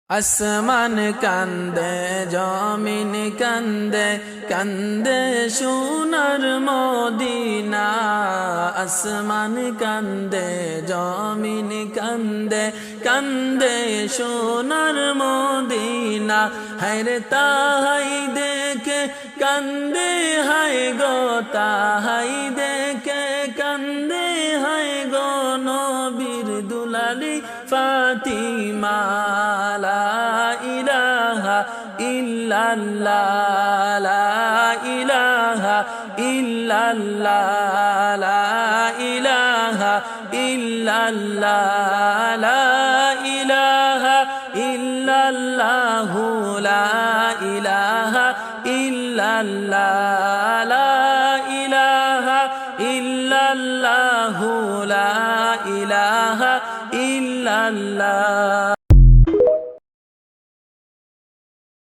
আসমান কান্দে জমিন কান্দে কান্দে সোনার মদিনা। আসমান কান্দে জমিন কান্দে কান্দে সোনার মদিনা। হায়রে তাহাই দেখে কান্দে হায় গো, তাহাই দেখে কান্দে হায় গো নবীর দুলালি ফাতিমা। লা ইলাহা ইল্লাল্লাহ, লা ইলাহা ইল্লাল্লাহ, লা ইলাহা ইল্লাল্লাহ, লা ইলাহা ইল্লাল্লাহ, লা ইলাহা ইল্লাল্লাহ, লা ইলাহা ইল্লাল্লাহ, লা ইলাহা ইল্লাল্লাহ।